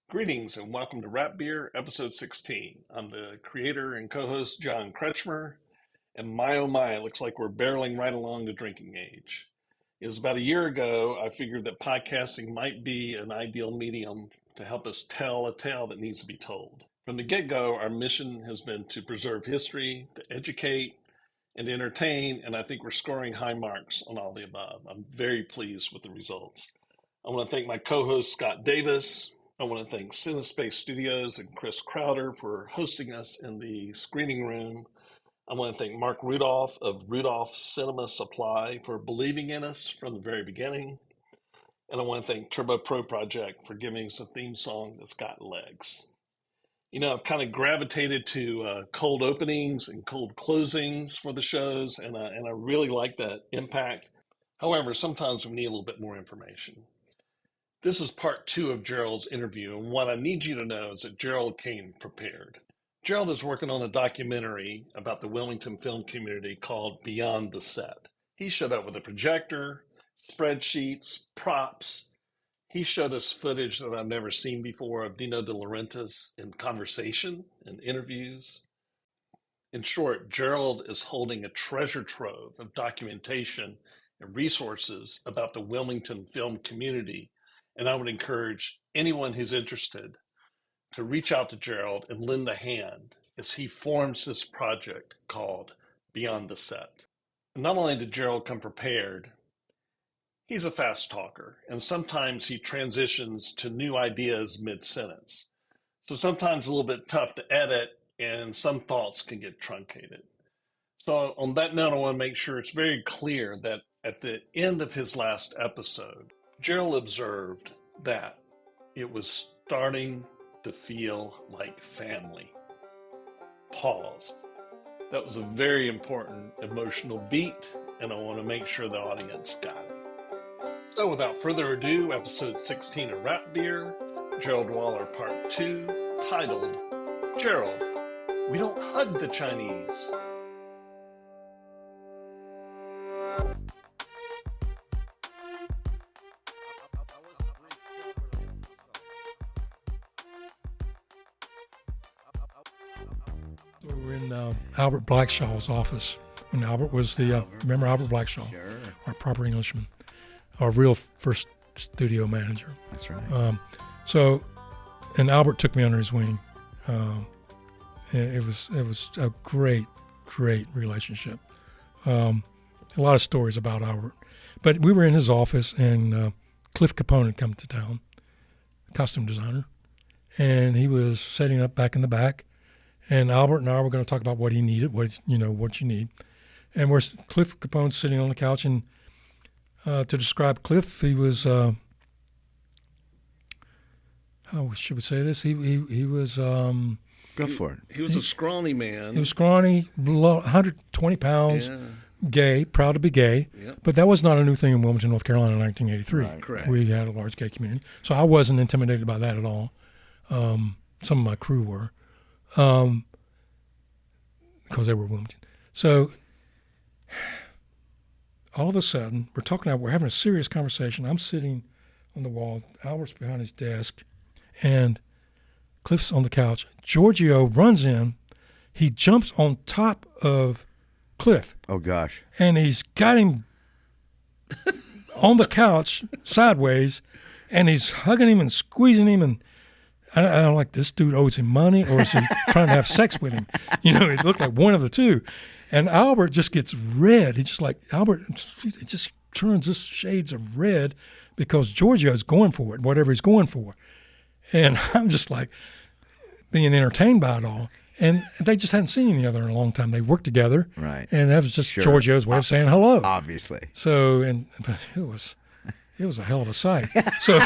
Greetings and welcome to Rap Beer, episode 16. I'm the creator and co-host John Kretschmer, and my oh my, it looks like we're barreling right along to drinking age. It was about a year ago I figured that podcasting might be an ideal medium to help us tell a tale that needs to be told. From the get-go, our mission has been to preserve history, to educate, and to entertain, and I think we're scoring high marks on all the above. I'm very pleased with the results. I want to thank my co-host Scott Davis. I want to thank CineSpace Studios and Chris Crowder for hosting us in the screening room. I want to thank Mark Rudolph of Rudolph Cinema Supply for believing in us from the very beginning. And I want to thank Turbo Pro Project for giving us a theme song that's got legs. You know, I've kind of gravitated to cold openings and cold closings for the shows, and I really like that impact. However, sometimes we need a little bit more information. This is part 2 of Gerald's interview, and what I need you to know is that Gerald came prepared. Gerald is working on a documentary about the Wilmington film community called Beyond the Set. He showed up with a projector, spreadsheets, props. He showed us footage that I've never seen before of Dino De Laurentiis in conversation and interviews. In short, Gerald is holding a treasure trove of documentation and resources about the Wilmington film community. And I would encourage anyone who's interested to reach out to Gerald and lend a hand as he forms this project called Beyond the Set. And not only did Gerald come prepared, he's a fast talker, and sometimes he transitions to new ideas mid-sentence. So sometimes a little bit tough to edit, and some thoughts can get truncated. So on that note, I want to make sure it's very clear that at the end of his last episode, Gerald observed that it was starting to feel like family. Pause. That was a very important emotional beat, and I want to make sure the audience got it. So without further ado, episode 16 of Rap Beer, Gerald Waller Part 2, titled, Gerald, We Don't Hug the Chinese. We were in Albert Blackshaw's office when Albert was the, remember Albert Blackshaw? Sure. Our proper Englishman, our real first studio manager. That's right. And Albert took me under his wing. It was a great relationship. A lot of stories about Albert. But we were in his office, and Cliff Capone had come to town, costume designer, and he was setting up back in the back. And Albert and I were going to talk about what he needed, what you need. And Cliff Capone sitting on the couch, and to describe Cliff, he was how should we say this? He was Go for it. He was a scrawny man. He was scrawny, 120 pounds, gay, proud to be gay. Yep. But that was not a new thing in Wilmington, North Carolina in 1983. Right. Correct. We had a large gay community. So I wasn't intimidated by that at all. Some of my crew were. Because they were Wilmington. So all of a sudden, we're having a serious conversation. I'm sitting on the wall, Albert's behind his desk, and Cliff's on the couch. Giorgio runs in, he jumps on top of Cliff, Oh, gosh. and he's got him on the couch sideways, and he's hugging him and squeezing him, and I don't like, this dude owes him money, or is he trying to have sex with him? It looked like one of the two. And Albert just gets red. It just turns this shades of red because Giorgio's going for it, whatever he's going for. And I'm just like being entertained by it all. And they just hadn't seen each other in a long time. They worked together. Right. And that was just Sure. Giorgio's way of saying hello. Obviously. So, but it was a hell of a sight. So,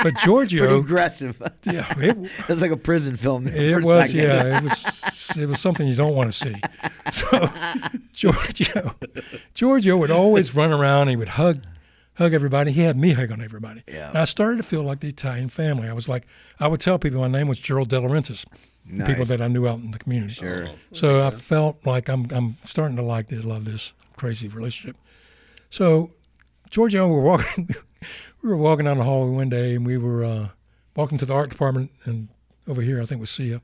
but Giorgio, Pretty aggressive. yeah, It was like a prison film there it for a was, second. yeah, it was something you don't want to see. So Giorgio would always run around. He would hug everybody. He had me hug on everybody. Yeah. And I started to feel like the Italian family. I would tell people my name was Gerald De Laurentiis, Nice. people that I knew out in the community. Sure. So I felt like I'm starting to love this crazy relationship. So Giorgio, we were walking down the hallway one day, and we were walked into the art department, and over here I think was Sia.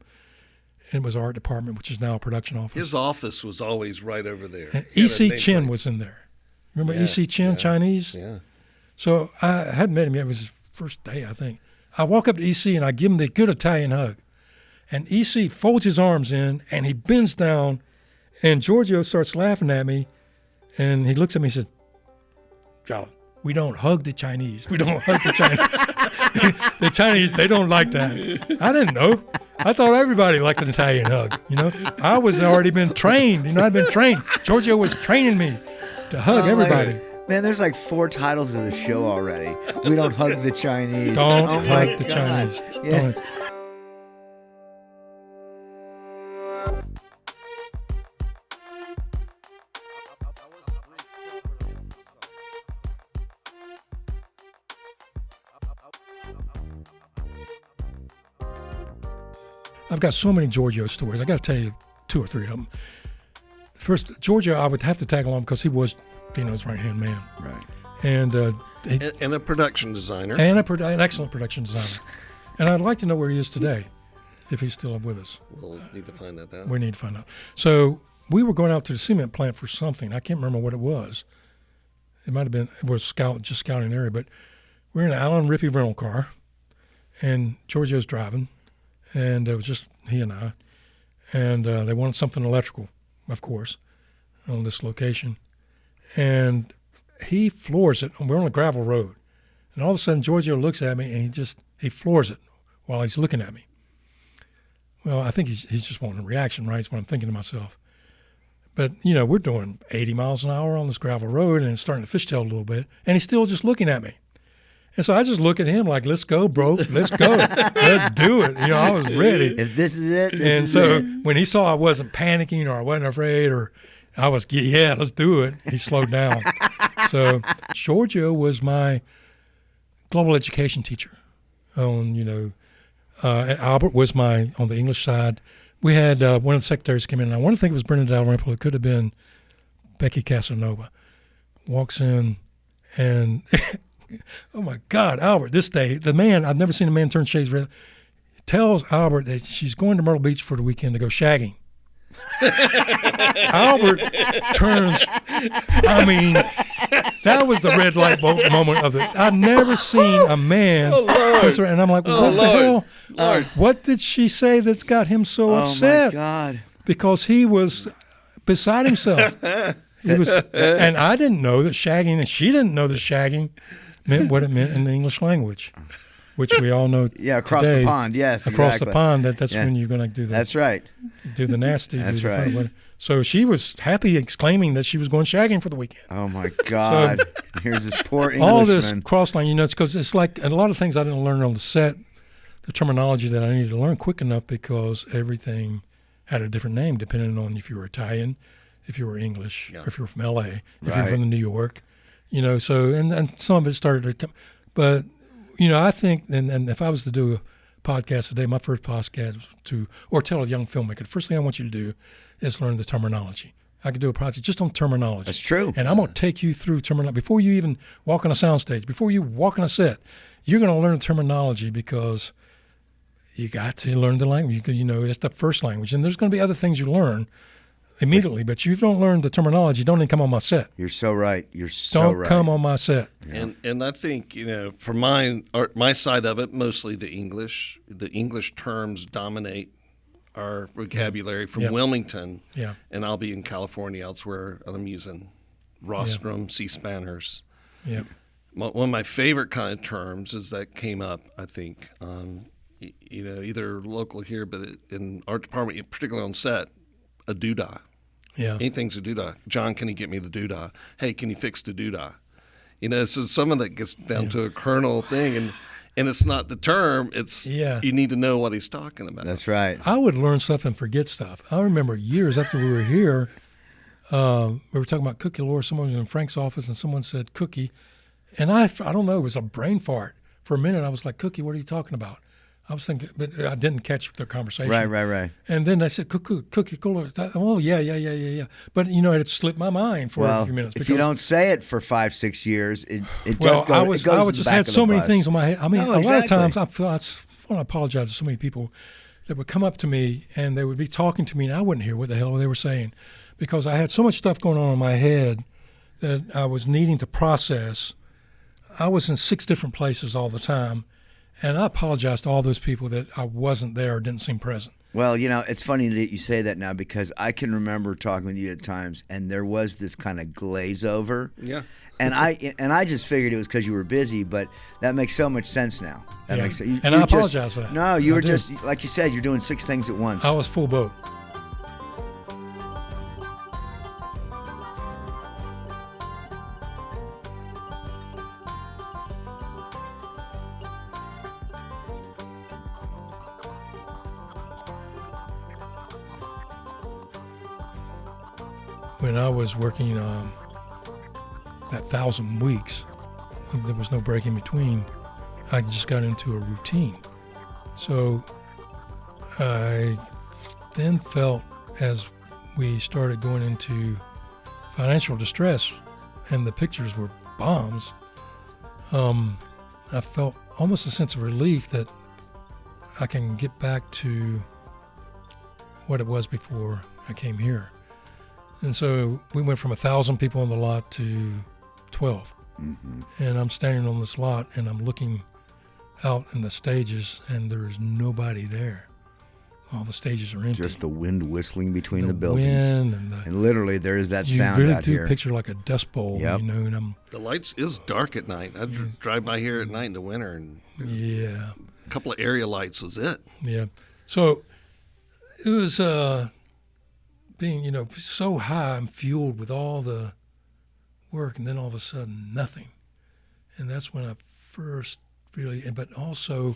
It was art department, which is now a production office. His office was always right over there. And He had a E.C. nameplate. Chin was in there. Remember Yeah, E.C. Chin, yeah, Chinese? Yeah. So I hadn't met him yet. It was his first day, I think. I walk up to E.C. and I give him the good Italian hug. And E.C. folds his arms in and he bends down, and Giorgio starts laughing at me. And he looks at me and says, Gerald, we don't hug the Chinese. We don't hug the Chinese. The Chinese, they don't like that. I didn't know. I thought everybody liked an Italian hug. I was already been trained. I'd been trained. Giorgio was training me to hug everybody. Man, there's like 4 titles of the show already. We don't hug the Chinese. Don't Oh my hug the God. Chinese. Yeah. Don't. I've got so many Giorgio stories. I got to tell you 2 or 3 of them. First, Giorgio, I would have to tag along because he was Dino's right-hand man. Right. And And a production designer. an excellent production designer. And I'd like to know where he is today, if he's still with us. We'll need to find that out. We need to find out. So we were going out to the cement plant for something. I can't remember what it was. It might have been, it was just scouting the area, but we're in an Allen Rippey rental car, and Giorgio's driving, and it was just he and I, and they wanted something electrical, of course, on this location. And he floors it. We're on a gravel road. And all of a sudden, Giorgio looks at me, and he floors it while he's looking at me. Well, I think he's just wanting a reaction, right? Is what I'm thinking to myself. But, we're doing 80 miles an hour on this gravel road, and it's starting to fishtail a little bit, and he's still just looking at me. And so I just look at him like, let's go, bro. Let's go. Let's do it. I was ready. If this is it, this And is so it. when he saw I wasn't panicking or I wasn't afraid or I was, yeah, let's do it, he slowed down. So Giorgio was my global education teacher. And Albert was on the English side. We had one of the secretaries come in, and I want to think it was Brenda Dalrymple. It could have been Becky Casanova. Walks in, and oh my God, Albert! This day, the man, I've never seen a man turn shades red. Tells Albert that she's going to Myrtle Beach for the weekend to go shagging. Albert turns. I mean, that was the red light bulb moment of it. I've never seen a man. Turn around, and I'm like, what the hell? Lord. What did she say that's got him so Oh upset? my God. Because he was beside himself. He was, and I didn't know that shagging, and she didn't know that shagging meant what it meant in the English language, which we all know. Yeah, across today. the pond. Yes, Across exactly. the pond, that's Yeah. when you're going to do That's right. do the nasty. That's do the right. fun. So she was happy, exclaiming that she was going shagging for the weekend. Oh my God. Here's this poor All this Englishman. cross line, it's because it's like a lot of things I didn't learn on the set, the terminology that I needed to learn quick enough because everything had a different name depending on if you were Italian, if you were English, or if you were from L.A., if you were Right. from New York, So and some of it started to come, but I think and if I was to do a podcast today, my first podcast was or tell a young filmmaker, the first thing I want you to do is learn the terminology. I could do a project just on terminology. That's true. And I'm going to take you through terminology. Before you even walk on a soundstage, before you walk on a set, you're going to learn terminology because you got to learn the language. It's the first language. And there's going to be other things you learn immediately, but you don't learn the terminology, don't even come on my set. You're so right. You're so Don't right. come on my set. And I think from my side of it, mostly the English terms dominate our vocabulary from Yep. Wilmington. Yeah. And I'll be in California elsewhere, and I'm using rostrum, C-spanners. Yeah. One of my favorite kind of terms is that came up, I think, either local here, but in art department, particularly on set, a doodah. Yeah. Anything's a doodah. John, can you get me the doodah? Hey, can you fix the doodah? So some of that gets down to a kernel thing, and it's not the term. It's you need to know what he's talking about. That's right. I would learn stuff and forget stuff. I remember years after we were here, we were talking about cookie lore. Someone was in Frank's office, and someone said cookie. And I don't know, it was a brain fart. For a minute, I was like, cookie, what are you talking about? I was thinking, but I didn't catch their conversation. Right. And then they said, cookie cola. Oh, yeah. But, it had slipped my mind for a few minutes. If you don't say it for 5-6 years, it Well, does go. I It was goes to the just back had of so the many bus. things on my head. I mean, No, a lot of exactly. times I want to apologize to so many people that would come up to me and they would be talking to me and I wouldn't hear what the hell they were saying because I had so much stuff going on in my head that I was needing to process. I was in 6 different places all the time, and I apologize to all those people that I wasn't there or didn't seem present. Well, it's funny that you say that now because I can remember talking with you at times, and there was this kind of glaze over. Yeah. And I just figured it was because you were busy, but that makes so much sense now. That Yeah. makes sense. And I apologize for that. No, you I were do. just like you said. You're doing 6 things at once. I was full boat. When I was working that 1,000 weeks, there was no break in between. I just got into a routine. So I then felt as we started going into financial distress and the pictures were bombs, I felt almost a sense of relief that I can get back to what it was before I came here. And so we went from 1,000 people on the lot to 12. Mm-hmm. And I'm standing on this lot and I'm looking out in the stages and there's nobody there. All the stages are empty. Just the wind whistling between the the buildings. wind And literally, there is that you sound really out do here. picture like a dust bowl, Yep. and I'm, The lights is dark at night. I drive by here at night in the winter, and yeah. a couple of area lights was it. Yeah. So it was being, so high and fueled with all the work, and then all of a sudden nothing. And that's when I first really, but also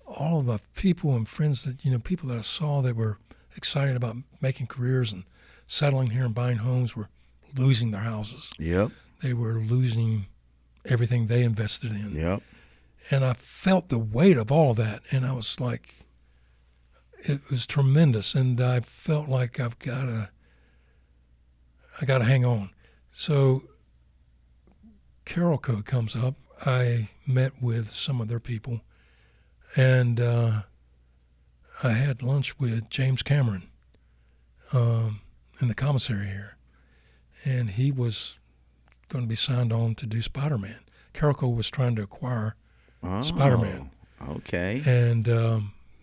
all of the people and friends that, people that I saw that were excited about making careers and settling here and buying homes were losing their houses. Yep. They were losing everything they invested in. Yep. And I felt the weight of all of that, and I was like, it was tremendous, and I felt like I gotta hang on. So Carol Code comes up. I met with some of their people, and I had lunch with James Cameron in the commissary here, and he was going to be signed on to do Spider-Man. Carol Code was trying to acquire Spider-Man. Okay. And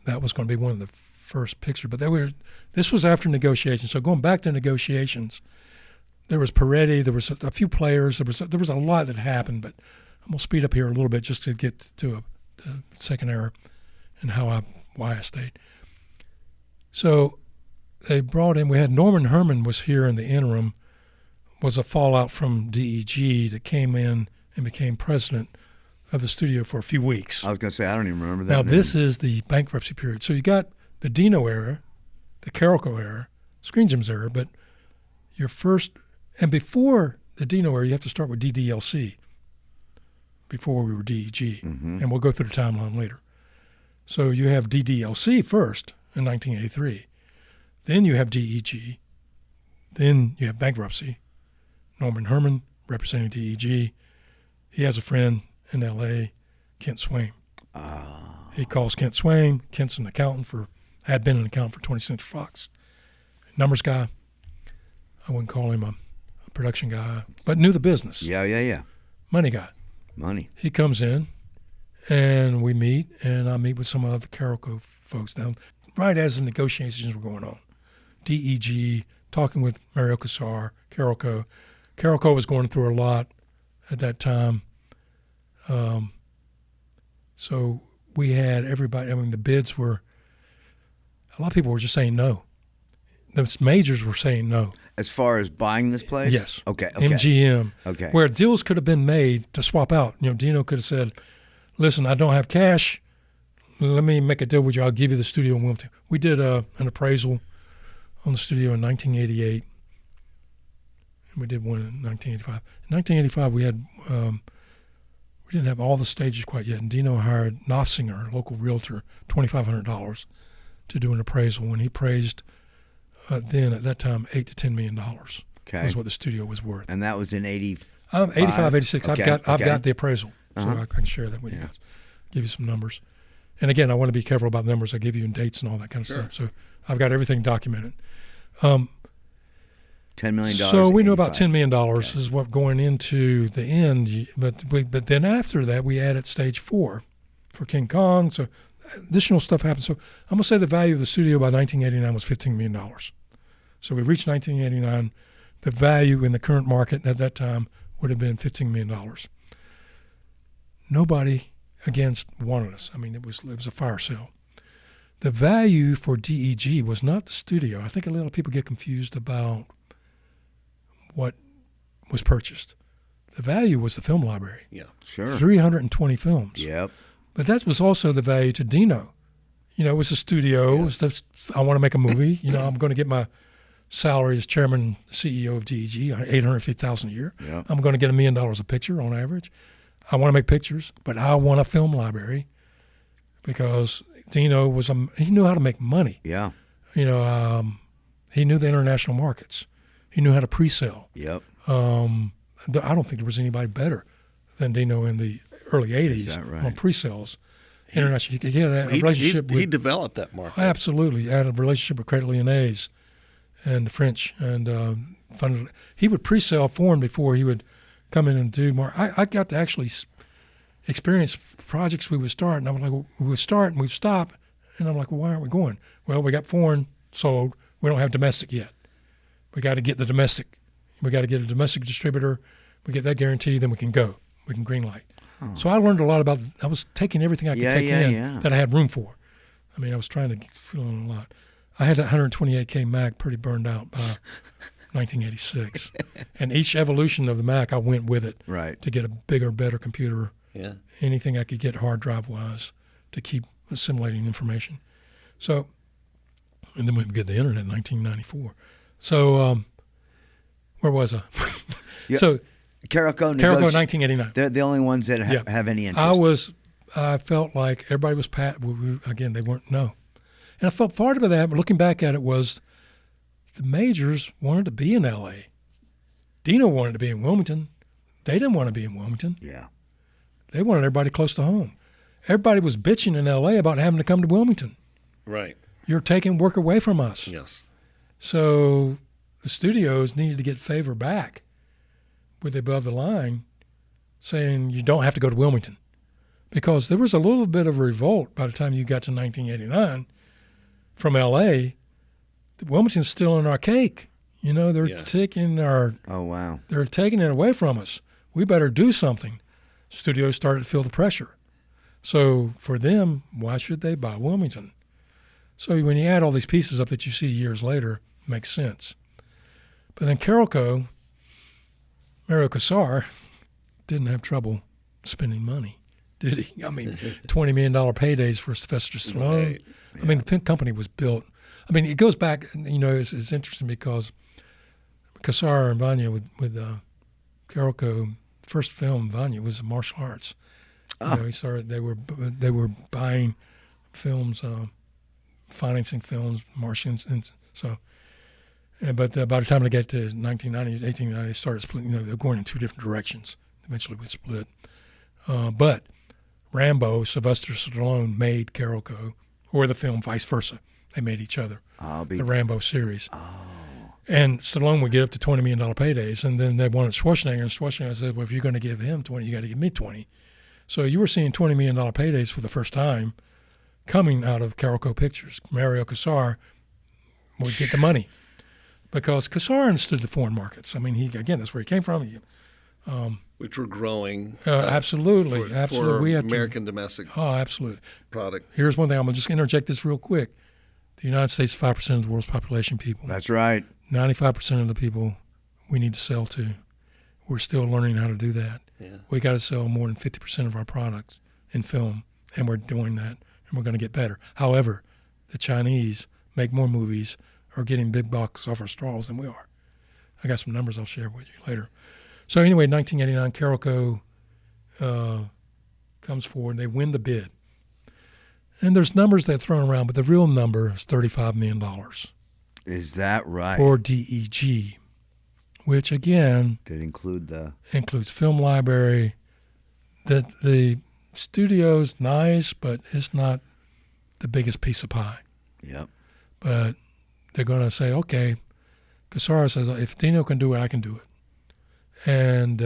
that was going to be one of the first pictures. But this was after negotiations. So going back to negotiations, there was Peretti, there was a few players, there was a lot that happened. But I'm going to speed up here a little bit just to get to the second era and why I stayed. So they brought in, we had Norman Herman was here in the interim, was a fallout from DEG that came in and became president of the studio for a few weeks. I was going to say, I don't even remember that. Now, name. this is the bankruptcy period. So you got the Dino era, the Carolco era, Screen Gems era, but your first, and before the Dino era, you have to start with DDLC, before we were DEG. Mm-hmm. And we'll go through the timeline later. So you have DDLC first in 1983. Then you have DEG. Then you have bankruptcy. Norman Herman representing DEG. He has a friend in L.A., Kent Swain. He calls Kent Swain. Kent's an accountant had been an accountant for 20th Century Fox. Numbers guy. I wouldn't call him a production guy, but knew the business. Yeah. Money guy. Money. He comes in, and we meet, and I meet with some other Carolco folks down right as the negotiations were going on. DEG, talking with Mario Casar, Carolco. Carolco was going through a lot at that time. So we had everybody, the bids were, a lot of people were just saying no. The majors were saying no. As far as buying this place? Yes. Okay. MGM. Okay. Where deals could have been made to swap out. Dino could have said, listen, I don't have cash. Let me make a deal with you. I'll give you the studio in Wilmington. We did an appraisal on the studio in 1988. And we did one in 1985. In 1985, we We didn't have all the stages quite yet. And Dino hired Nofsinger, a local realtor, $2,500 to do an appraisal. When he appraised then at that time $8 to $10 million was what the studio was worth. And that was in 85? 85, 86. Okay. I've got the appraisal, so I can share that with you guys. Give you some numbers. And again, I want to be careful about numbers. I give you dates and all that kind of stuff. So I've got everything documented. $10 million. So we knew about $10 million is what going into the end. But then after that, we added stage 4 for King Kong. So additional stuff happened. So I'm going to say the value of the studio by 1989 was $15 million. So we reached 1989. The value in the current market at that time would have been $15 million. Nobody against wanted us. I mean, it was a fire sale. The value for DEG was not the studio. I think a lot of people get confused about what was purchased. The value was the film library. Yeah, sure. 320 films. Yep. But that was also the value to Dino. It was a studio. Yes. It was I want to make a movie. I'm going to get my salary as chairman, CEO of DEG, $850,000 a year. Yep. I'm going to get $1 million a picture on average. I want to make pictures, but I want a film library because Dino he knew how to make money. Yeah. He knew the international markets. He knew how to pre-sell. Yep. I don't think there was anybody better than Dino in the early 80s Is that right? on pre-sales. International. He had a relationship he with... developed that market. Absolutely. Had a relationship with Credit Lyonnais and the French. And he would pre-sell for him before he would come in and do more. I got to actually experience projects we would start, and I was like, we would start and we'd stop, and I'm like, well, why aren't we going? Well, we got foreign sold. We don't have domestic yet. We got to get the domestic. We got to get a domestic distributor. We get that guarantee, then we can go. We can green light. Oh. So I learned a lot about. I was taking everything I could take in that I had room for. I mean, I was trying to fill in a lot. I had that 128K Mac pretty burned out by 1986, and each evolution of the Mac, I went with it to get a bigger, better computer. Yeah. Anything I could get hard drive wise to keep assimilating information. So, and then we get the internet in 1994. So, where was I? So, Carolco, 1989. They're the only ones that have any interest. I felt like everybody was again, they weren't, no. And I felt part of that, but looking back at it, was the majors wanted to be in L.A. Dino wanted to be in Wilmington. They didn't want to be in Wilmington. Yeah. They wanted everybody close to home. Everybody was bitching in L.A. about having to come to Wilmington. Right. You're taking work away from us. Yes. So the studios needed to get favor back with above the line saying you don't have to go to Wilmington. Because there was a little bit of a revolt by the time you got to 1989 from L.A. Wilmington's still in our cake. They're taking our... Oh, wow. They're taking it away from us. We better do something. Studios started to feel the pressure. So for them, why should they buy Wilmington? So when you add all these pieces up that you see years later, it makes sense. But then Carolco, Mario Casar, didn't have trouble spending money, did he? I mean, $20 million paydays for Sylvester Stallone. Right. Yeah. I mean, the company was built. I mean, it goes back, it's interesting because Casar and Vanya with Carolco, first film Vanya was martial arts. He started. They were buying films, financing films, Martians, and so. But by the time they get to 1990, 1890, they started splitting. They're going in two different directions. Eventually, we split. But Rambo, Sylvester Stallone made Carolco, or the film vice versa. They made each other. The Rambo series. And Stallone would get up to $20 million paydays, and then they wanted Schwarzenegger, and Schwarzenegger said, well, if you're going to give him 20, you got to give me 20. So you were seeing $20 million paydays for the first time coming out of Carolco Pictures. Mario Casar would get the money because Casar understood the foreign markets. I mean, that's where he came from. Which were growing. Absolutely. For we American domestic absolutely. product. Here's one thing. I'm going to just interject this real quick. The United States is 5% of the world's population people. That's right. 95% of the people we need to sell to. We're still learning how to do that. Yeah. We got to sell more than 50% of our products in film, and we're doing that, and we're going to get better. However, the Chinese make more movies, are getting big bucks off our straws than we are. I got some numbers I'll share with you later. So anyway, 1989, Carolco comes forward, they win the bid. And there's numbers that are thrown around, but the real number is $35 million. Is that right? For DEG, which again Did includes film library. The studio's nice, but it's not the biggest piece of pie. Yep. But they're going to say, okay, Cassara says, if Dino can do it, I can do it. And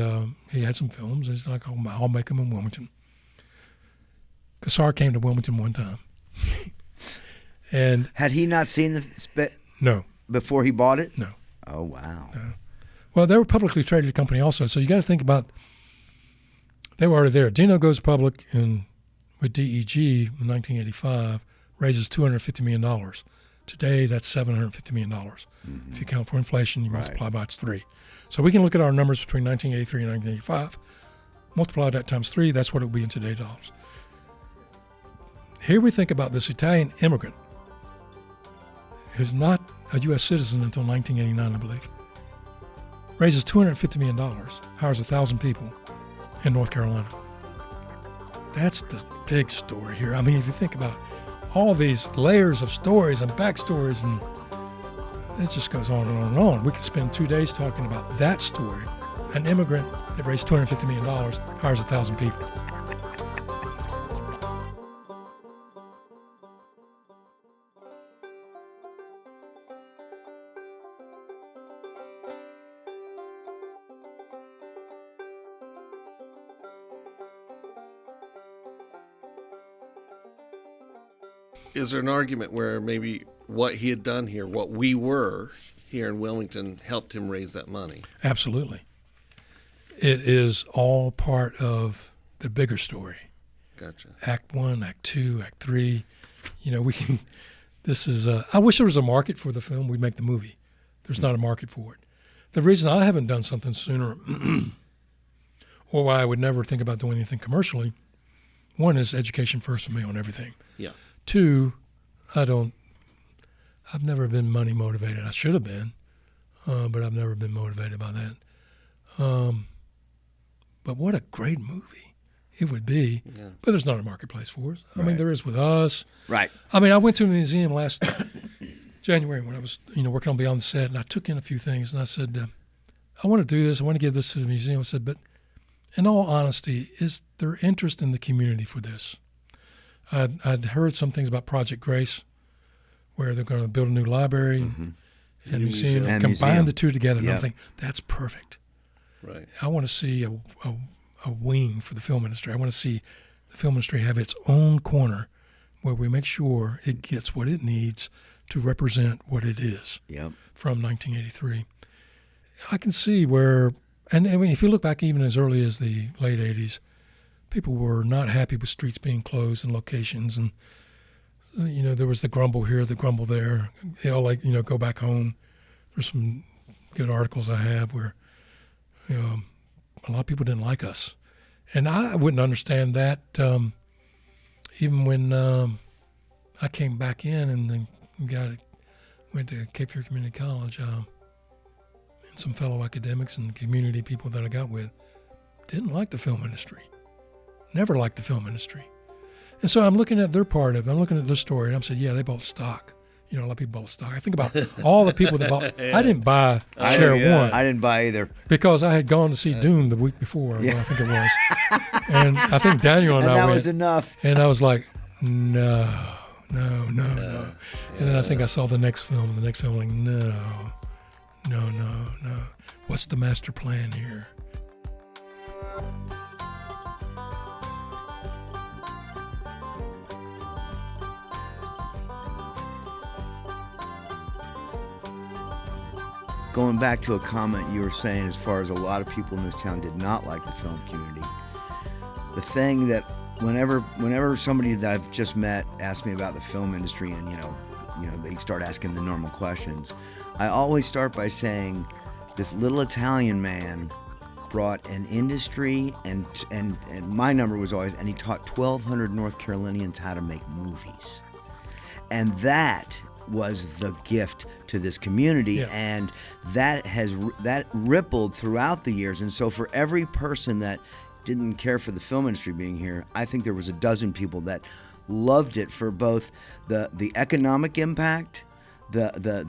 he had some films. He's like, I'll make them in Wilmington. Cassara came to Wilmington one time. And had he not seen the no. Before he bought it? No. Oh, wow. No. Well, they were a publicly traded company also, so you got to think about, they were already there. Dino goes public with DEG in 1985, raises $250 million. Today, that's $750 million. Mm-hmm. If you count for inflation, you multiply by its 3. So we can look at our numbers between 1983 and 1985, multiply that times 3, that's what it would be in today's dollars. Here we think about this Italian immigrant who's not a U.S. citizen until 1989, I believe. Raises $250 million, hires 1,000 people in North Carolina. That's the big story here. I mean, if you think about all these layers of stories and backstories, and it just goes on and on and on. We could spend 2 days talking about that story. An immigrant that raised $250 million, hires 1,000 people. Is there an argument where maybe what he had done here, what we were here in Wilmington, helped him raise that money? Absolutely. It is all part of the bigger story. Gotcha. Act 1, Act 2, Act 3. You know, we can. This is. I wish there was a market for the film. We'd make the movie. There's not a market for it. The reason I haven't done something sooner, or why I would never think about doing anything commercially, one is education first for me on everything. Yeah. 2, I've never been money motivated. I should have been, but I've never been motivated by that. But what a great movie it would be. Yeah. But there's not a marketplace for us. I mean, there is with us. Right. I mean, I went to a museum last January when I was, working on Beyond the Set, and I took in a few things, and I said, I want to do this. I want to give this to the museum. I said, but in all honesty, is there interest in the community for this? I'd heard some things about Project Grace, where they're going to build a new library and museum, and combine the two together. And I'm thinking, that's perfect. Right. I want to see a wing for the film industry. I want to see the film industry have its own corner where we make sure it gets what it needs to represent what it is from 1983. I can see where, and I mean, if you look back even as early as the late 80s, people were not happy with streets being closed and locations, and there was the grumble here, the grumble there. They all go back home. There's some good articles I have where a lot of people didn't like us, and I wouldn't understand that even when I came back in and then went to Cape Fear Community College, and some fellow academics and community people that I got with didn't like the film industry. Never liked the film industry. And so I'm looking at their part of it. I'm looking at their story, and I'm saying, they bought stock. A lot of people bought stock. I think about all the people that bought. I didn't buy share one. I didn't buy either. Because I had gone to see Dune the week before, I think it was. And I think Daniel and I went. That was enough. And I was like, no. And then I think I saw the next film. The next film, like, no. What's the master plan here? Going back to a comment you were saying as far as a lot of people in this town did not like the film community. The thing that whenever somebody that I've just met asks me about the film industry and, they start asking the normal questions, I always start by saying this little Italian man brought an industry and my number was always, and he taught 1,200 North Carolinians how to make movies. And that was the gift to this community, and that rippled throughout the years. And so for every person that didn't care for the film industry being here. I think there was a dozen people that loved it for both the economic impact, the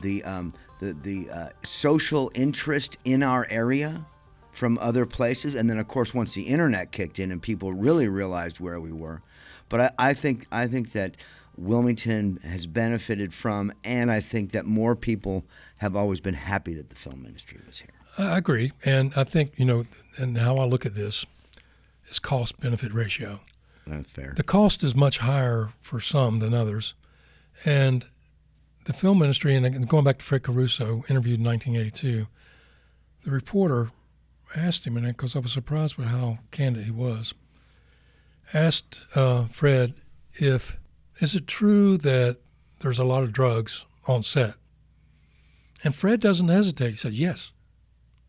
social interest in our area from other places, and then of course once the internet kicked in and people really realized where we were. But I think that Wilmington has benefited from, and I think that more people have always been happy that the film industry was here. I agree, and I think and how I look at this is cost-benefit ratio. That's fair. The cost is much higher for some than others, and the film industry, and going back to Fred Caruso, interviewed in 1982, the reporter asked him, and because I was surprised with how candid he was, asked Fred is it true that there's a lot of drugs on set? And Fred doesn't hesitate. He said, yes,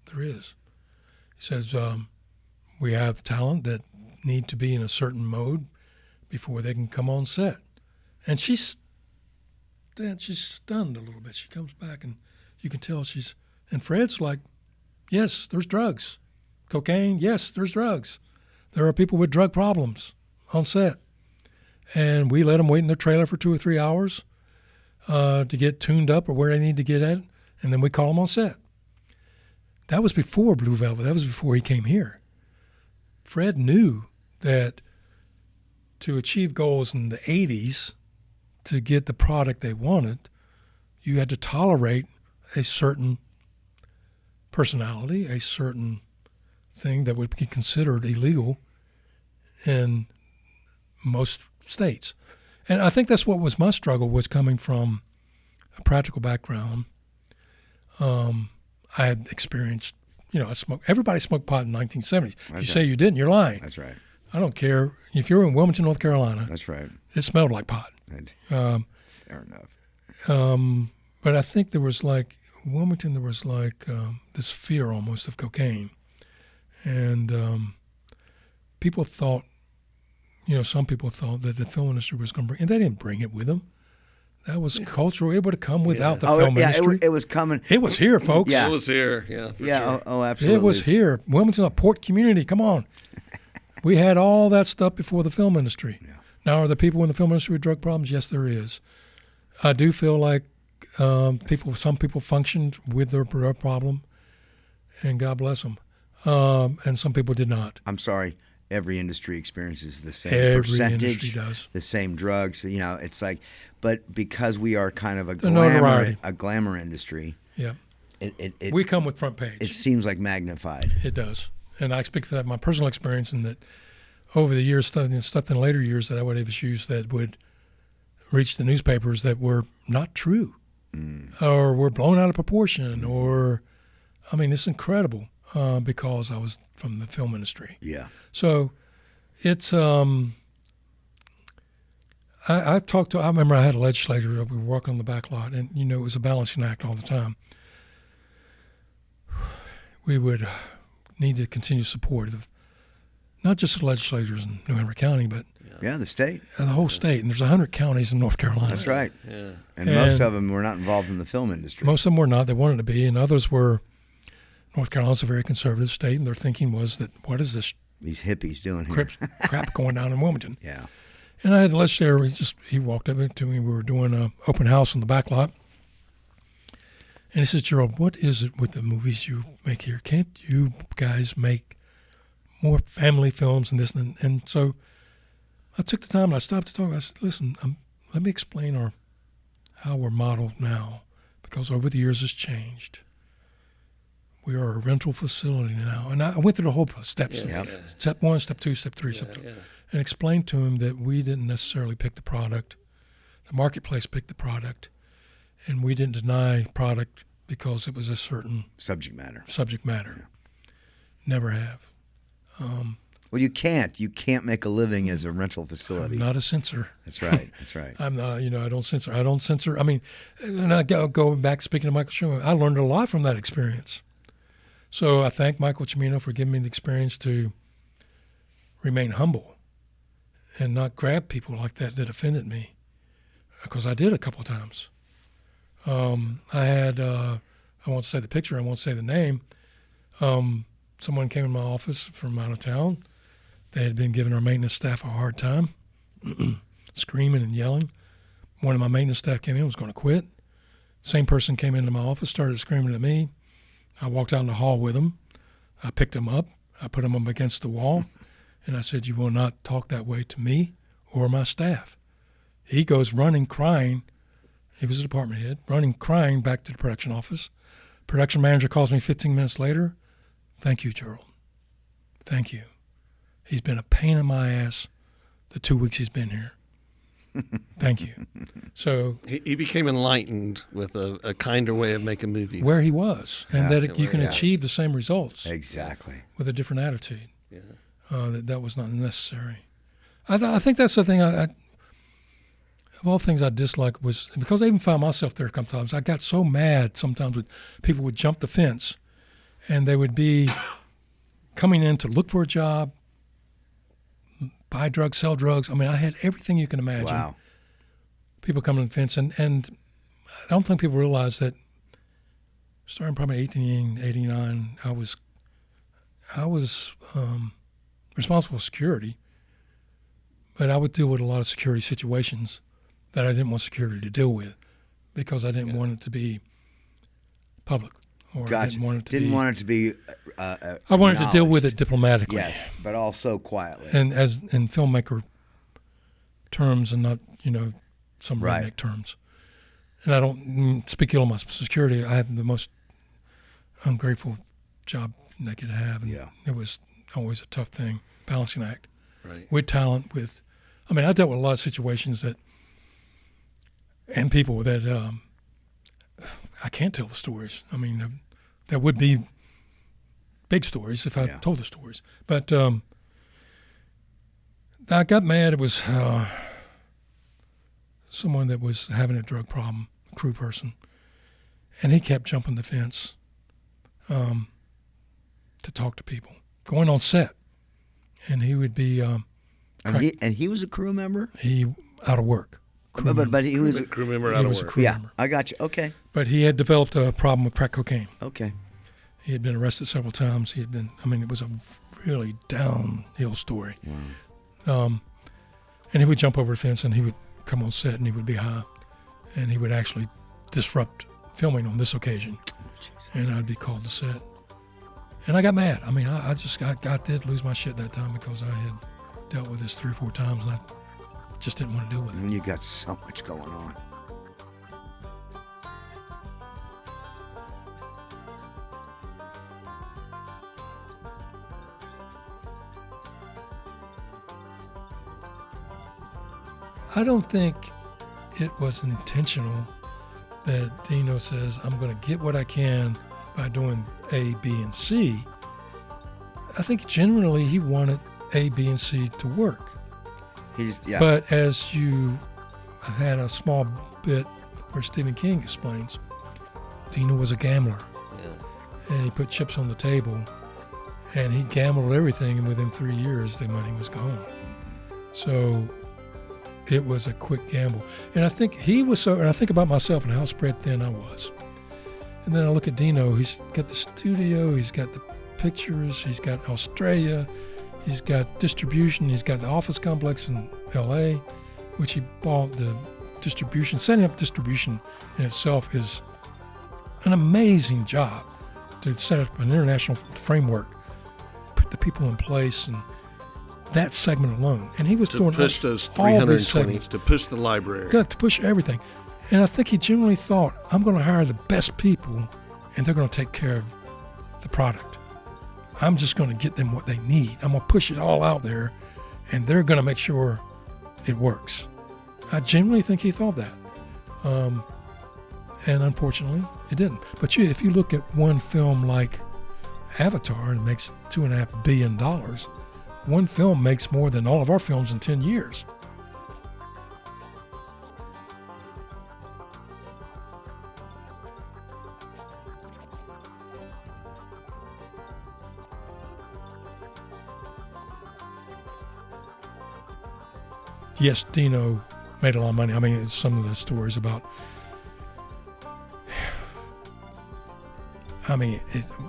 there is. He says, we have talent that need to be in a certain mode before they can come on set. And she's stunned a little bit. She comes back and you can tell and Fred's like, yes, there's drugs. Cocaine, yes, there's drugs. There are people with drug problems on set. And we let them wait in their trailer for 2 or 3 hours to get tuned up or where they need to get at, and then we call them on set. That was before Blue Velvet. That was before he came here. Fred knew that to achieve goals in the 80s, to get the product they wanted, you had to tolerate a certain personality, a certain thing that would be considered illegal in most states. And I think that's what was my struggle, was coming from a practical background. I had experienced, I smoked. Everybody smoked pot in the 1970s. If you say you didn't, you're lying. That's right. I don't care. If you're in Wilmington, North Carolina, that's right. It smelled like pot. Fair enough. But I think there was Wilmington, there was this fear almost of cocaine. And people thought, some people thought that the film industry was going to bring, and they didn't bring it with them. That was cultural. It would have come without the film industry. It was coming. It was here, folks. It was here. Yeah. Sure. Oh, absolutely. It was here. Wilmington, a port community. Come on. We had all that stuff before the film industry. Yeah. Now, are there people in the film industry with drug problems? Yes, there is. I do feel like some people functioned with their drug problem, and God bless them. And some people did not. I'm sorry. Every industry experiences the same Every percentage, industry does. The same drugs. It's like, but because we are kind of a glamour industry, yeah, it we come with front page. It seems like magnified. It does, and I speak for that, my personal experience, in that over the years, stuff in later years, that I would have issues that would reach the newspapers that were not true, or were blown out of proportion, or, it's incredible. Because I was from the film industry. Yeah. So it's, I remember I had a legislator, we were walking on the back lot, and, it was a balancing act all the time. We would need to continue support of not just the legislators in New Henry County, but the state. The whole state. And there's 100 counties in North Carolina. That's right. Yeah. And most of them were not involved in the film industry. Most of them were not. They wanted to be, and others were. North Carolina's a very conservative state, and their thinking was that, what is this? These hippies doing here? crap going down in Wilmington. Yeah. And I had a legislator, he walked up to me, we were doing an open house on the back lot, and he says, Gerald, what is it with the movies you make here? Can't you guys make more family films and this? And so I took the time and I stopped to talk. I said, listen, let me explain how we're modeled now, because over the years it's changed. We are a rental facility now. And I went through the whole steps. Step 1, step 2, step 3, step 2. And explained to him that we didn't necessarily pick the product. The marketplace picked the product. And we didn't deny product because it was a certain subject matter. Yeah. Never have. Well, you can't. You can't make a living as a rental facility. I'm not a censor. That's right. I'm not, I don't censor. And I go back, speaking to Michael Schumer, I learned a lot from that experience. So I thank Michael Cimino for giving me the experience to remain humble and not grab people like that offended me, because I did a couple of times. I had, I won't say the picture, I won't say the name. Someone came in my office from out of town They had been giving our maintenance staff a hard time, screaming and yelling. One of my maintenance staff came in, was going to quit. Same person came into my office, started screaming at me. I walked out in the hall with him. I picked him up. I put him up against the wall, and I said, "You will not talk that way to me or my staff." He goes running, crying. He was a department head, running, crying back to the production office. Production manager calls me 15 minutes later. "Thank you, Gerald. Thank you. He's been a pain in my ass the 2 weeks he's been here. Thank you." So he became enlightened with a kinder way of making movies. where he was, and that you can yes. achieve the same results Exactly. with a different attitude. Yeah. That was not necessary. I think that's the thing. Of all things I dislike was because I even found myself there sometimes. I got so mad sometimes with people would jump the fence, and they would be coming in to look for a job, buy drugs, sell drugs. I mean, I had everything you can imagine. Wow. People coming on the fence, and I don't think people realize that starting probably 1889, I was responsible for security, but I would deal with a lot of security situations that I didn't want security to deal with because I didn't want it to be public. Or Gotcha. didn't want it to Didn't be, want it to be. I wanted to deal with it acknowledged. diplomatically. Yes, but also quietly. And as in filmmaker terms and not, some Right. redneck terms. And I don't speak ill of my security. I had the most ungrateful job they could have. And Yeah. it was always a tough thing, balancing act. Right. With talent, I dealt with a lot of situations and people that I can't tell the stories. I mean, there would be big stories if I told the stories. But I got mad. It was someone that was having a drug problem, a crew person, and he kept jumping the fence to talk to people, going on set, and he would be and he was a crew member. he out of work. But he was. Crew member He out of was a work. crew Yeah, member. I got you. Okay. But he had developed a problem with crack cocaine. Okay. He had been arrested several times. He had been, it was a really downhill story. And he would jump over the fence and he would come on set and he would be high. And he would actually disrupt filming on this occasion. And I'd be called to set. And I got mad. I did lose my shit that time because I had dealt with this 3 or 4 times and I just didn't want to deal with it. And you got so much going on. I don't think it was intentional that Dino says, I'm going to get what I can by doing A, B, and C. I think generally he wanted A, B, and C to work. But as you had a small bit where Stephen King explains, Dino was a gambler. Yeah. And he put chips on the table, and he gambled everything, and within 3 years, the money was gone. So it was a quick gamble. And I think and I think about myself and how spread thin I was. And then I look at Dino, he's got the studio, he's got the pictures, he's got Australia, he's got distribution, he's got the office complex in LA, which he bought the distribution. Setting up distribution in itself is an amazing job to set up an international framework, put the people in place, and that segment alone. And he was To doing push those all these 320, segments. to push the library. Got to push everything. And I think he generally thought, I'm going to hire the best people, and they're going to take care of the product. I'm just going to get them what they need. I'm going to push it all out there, and they're going to make sure it works. I genuinely think he thought that. And unfortunately, it didn't. But if you look at one film like Avatar, and it makes $2.5 billion, one film makes more than all of our films in 10 years. Yes, Dino made a lot of money. Some of the stories about,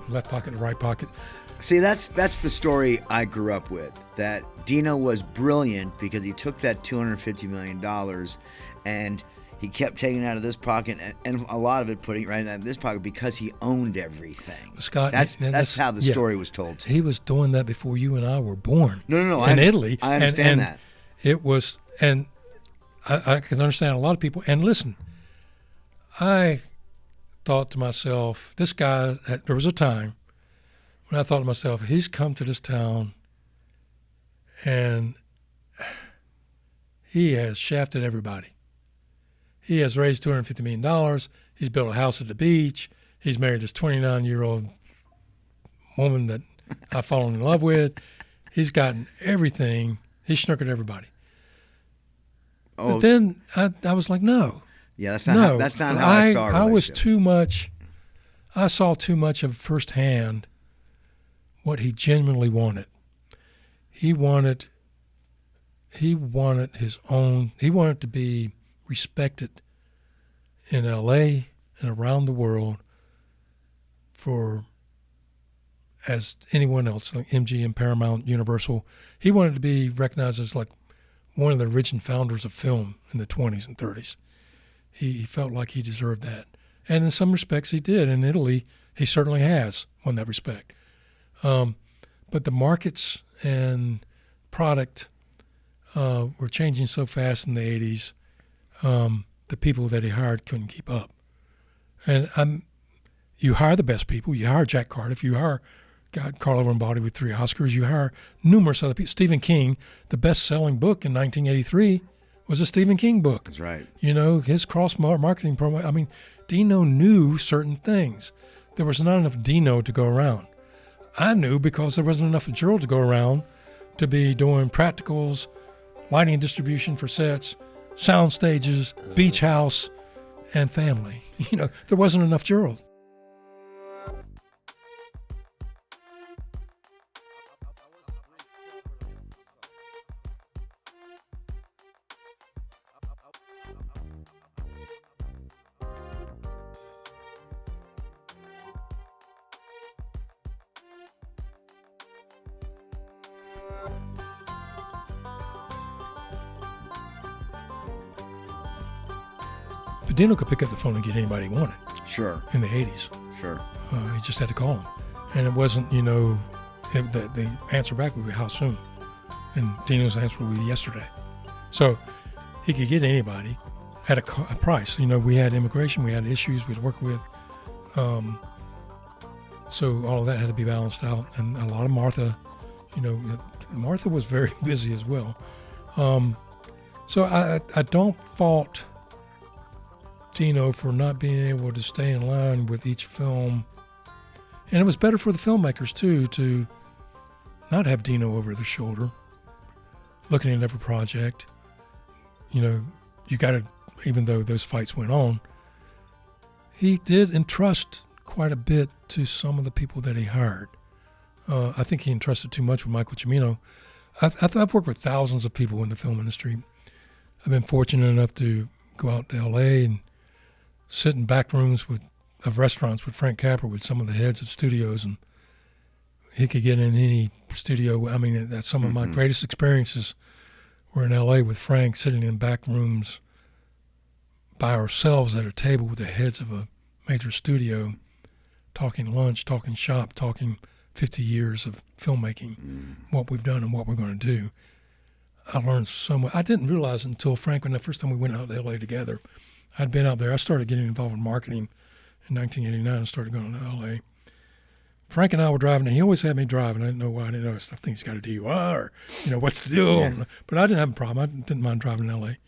left pocket, right pocket. See, that's the story I grew up with. That Dino was brilliant because he took that $250 million and he kept taking it out of this pocket and a lot of it putting it right in this pocket because he owned everything. Scott, that's how the story was told. He was doing that before you and I were born. No. In Italy. I understand that. It was, and I can understand a lot of people. And listen, I thought to myself, this guy, there was a time when I thought to myself, he's come to this town and he has shafted everybody. He has raised $250 million. He's built a house at the beach. He's married this 29-year-old woman that I've fallen in love with. He's gotten everything. He's snookered everybody. Oh, but then I was like, no. Yeah, that's not how I saw it. I was too much. I saw too much of firsthand what he genuinely wanted. He wanted his own. He wanted to be respected in L.A. and around the world for as anyone else, like MGM, Paramount, Universal. He wanted to be recognized as like one of the original founders of film in the 20s and 30s. He felt like he deserved that. And in some respects he did. In Italy, he certainly has won that respect. But the markets and product were changing so fast in the 80s, the people that he hired couldn't keep up. And you hire the best people. You hire Jack Cardiff. You hire Carlo Rambaldi with 3 Oscars. You hire numerous other people. Stephen King, the best-selling book in 1983 was a Stephen King book. That's right. You know, his cross-marketing promo. I mean, Dino knew certain things. There was not enough Dino to go around. I knew because there wasn't enough of Gerald to go around to be doing practicals, lighting and distribution for sets, sound stages, beach house, and family. You know, there wasn't enough Gerald. But Dino could pick up the phone and get anybody he wanted. Sure. In the 80s. Sure. He just had to call him. And it wasn't, you know, the answer back would be how soon. And Dino's answer would be yesterday. So he could get anybody at a price. You know, we had immigration, we had issues we had to work with. So all of that had to be balanced out. And a lot of Martha, you know, Martha was very busy as well. So I don't fault Dino for not being able to stay in line with each film. And it was better for the filmmakers, too, to not have Dino over their shoulder, looking at every project. You know, you got to, even though those fights went on, he did entrust quite a bit to some of the people that he hired. I think he entrusted too much with Michael Cimino. I've worked with thousands of people in the film industry. I've been fortunate enough to go out to L.A. and sit in back rooms of restaurants with Frank Capra, with some of the heads of studios, and he could get in any studio. I mean, that's some of my greatest experiences were in L.A. with Frank, sitting in back rooms by ourselves at a table with the heads of a major studio, talking lunch, talking shop, talking 50 years of filmmaking, what we've done and what we're going to do. I learned so much. I didn't realize until Frank, when the first time we went out to L.A. together, I'd been out there. I started getting involved in marketing in 1989 and started going to L.A. Frank and I were driving, and he always had me driving. I didn't know why. I didn't know. I think he's got a DUI or, you know, what's the deal? Yeah. But I didn't have a problem. I didn't mind driving in L.A.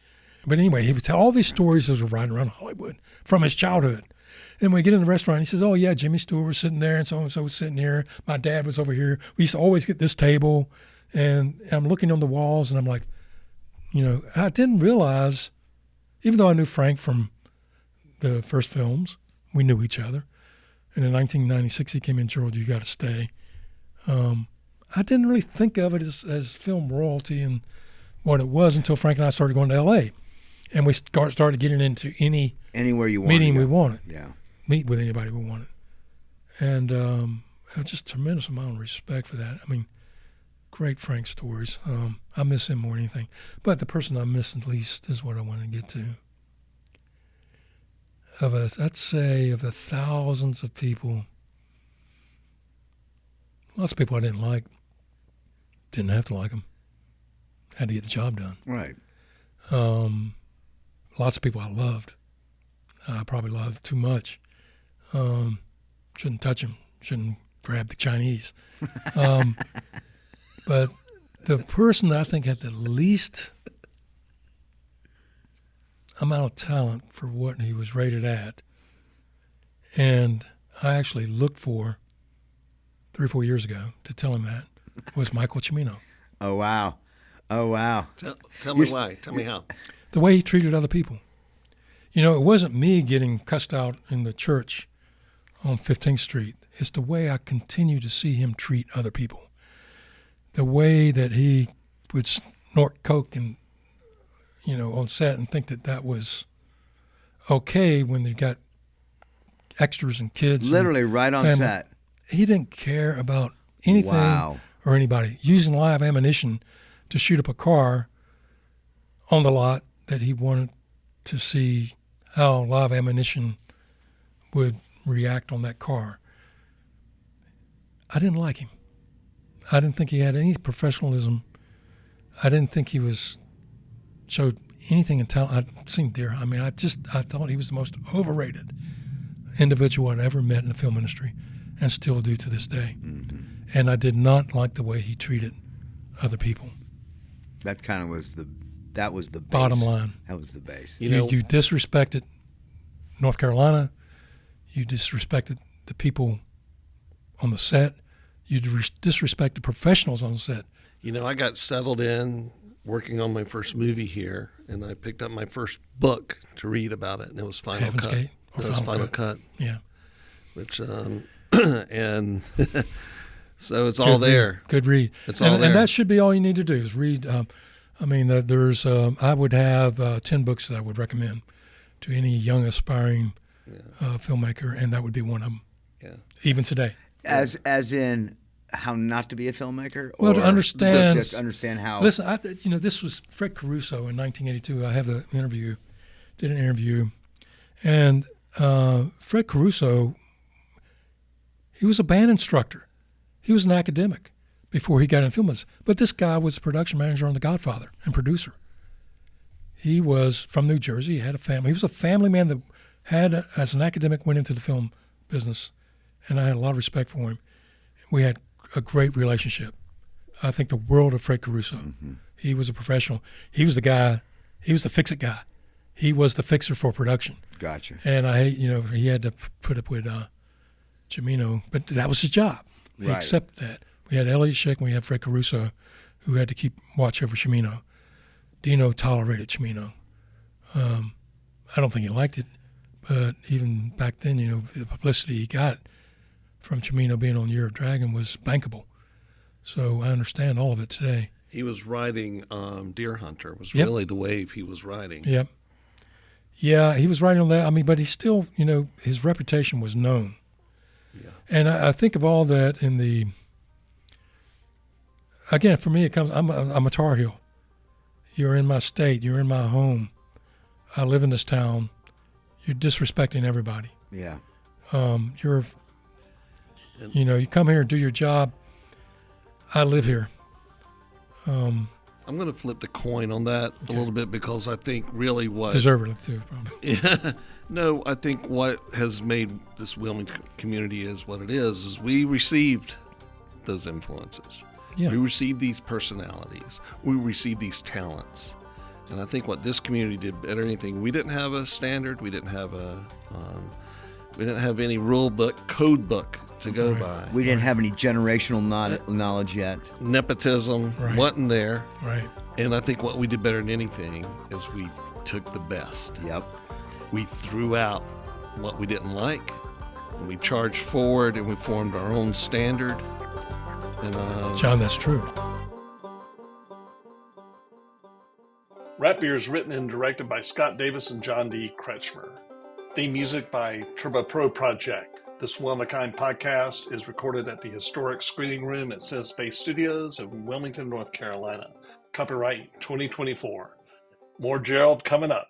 But anyway, he would tell all these stories as we're riding around Hollywood from his childhood. And when we get in the restaurant, he says, oh, yeah, Jimmy Stewart was sitting there, and so-and-so was sitting here. My dad was over here. We used to always get this table. And I'm looking on the walls, and I'm like, you know, I didn't realize, even though I knew Frank from the first films, we knew each other. And in 1996, he came in, Gerald, you got to stay. I didn't really think of it as film royalty and what it was until Frank and I started going to L.A. And we started getting into anywhere you wanted, meeting we wanted. Yeah. Meet with anybody we wanted. And just tremendous amount of respect for that. I mean, great Frank stories. I miss him more than anything. But the person I miss the least is what I want to get to. I'd say of the thousands of people, lots of people I didn't like, didn't have to like them, had to get the job done. Right. Lots of people I loved. I probably loved too much. Shouldn't touch them. Shouldn't grab the Chinese. But the person that I think had the least amount of talent for what he was rated at, and I actually looked for 3 or 4 years ago to tell him that, was Michael Cimino. Oh, wow. Oh, wow. Tell me why. Tell me how. The way he treated other people. You know, it wasn't me getting cussed out in the church on 15th Street. It's the way I continue to see him treat other people. The way that he would snort coke and, you know, on set and think that that was okay when they got extras and kids. Literally and right on family. set. He didn't care about anything Wow. or anybody. Using live ammunition to shoot up a car on the lot that he wanted to see how live ammunition would react on that car. I didn't like him. I didn't think he had any professionalism. I didn't think he showed anything in talent. I'd seen Deer. I mean, I thought he was the most overrated individual I'd ever met in the film industry, and still do to this day. Mm-hmm. And I did not like the way he treated other people. That kind of was the base. Bottom line. That was the base. You disrespected North Carolina. You disrespected the people on the set. You disrespected professionals on the set. You know, I got settled in working on my first movie here, and I picked up my first book to read about it, and it was Final Heaven's Cut. Gate or It was Final Final Cut. Cut. Yeah. Which and so it's all there. Good read. It's all there. And that should be all you need to do is read. I mean, there's. I would have 10 books that I would recommend to any young aspiring filmmaker, and that would be one of them. Yeah. Even today. As in how not to be a filmmaker? Well, to understand. Just understand how. Listen, this was Fred Caruso in 1982. I have the interview. Did an interview, and Fred Caruso. He was a band instructor. He was an academic before he got in film business. But this guy was a production manager on The Godfather and producer. He was from New Jersey. He had a family. He was a family man that had, as an academic, went into the film business, and I had a lot of respect for him. We had a great relationship. I think the world of Fred Caruso. Mm-hmm. He was a professional. He was the guy. He was the fix-it guy. He was the fixer for production. Gotcha. And he had to put up with Cimino, but that was his job. He Right. accepted that. We had Elliot Schick and we had Fred Caruso, who had to keep watch over Cimino. Dino tolerated Cimino. I don't think he liked it, but even back then, the publicity he got from Cimino being on Year of Dragon was bankable. So I understand all of it today. He was riding Deer Hunter was Yep. really the wave he was riding. Yep. Yeah, he was riding on that. I mean, but he still, his reputation was known. Yeah. And I think of all that in the. Again, for me, it comes. I'm a Tar Heel. You're in my state. You're in my home. I live in this town. You're disrespecting everybody. Yeah. You come here and do your job. I live here. I'm going to flip the coin on that a little bit because I think really what Deservedly too, probably. Yeah. No, I think what has made this Wilmington community is what it is we received those influences. Yeah. We received these personalities. We received these talents. And I think what this community did better than anything, we didn't have a standard. We didn't have any rule book, code book to go by. We didn't have any generational knowledge yet. Nepotism wasn't there. Right. And I think what we did better than anything is we took the best. Yep. We threw out what we didn't like, and we charged forward, and we formed our own standard. And John, that's true. Rat Beer is written and directed by Scott Davis and John D. Kretschmer. Theme music by Turbo Pro Project. This one-of-a-kind podcast is recorded at the historic screening room at Says Space Studios in Wilmington, North Carolina. Copyright 2024. More Gerald coming up.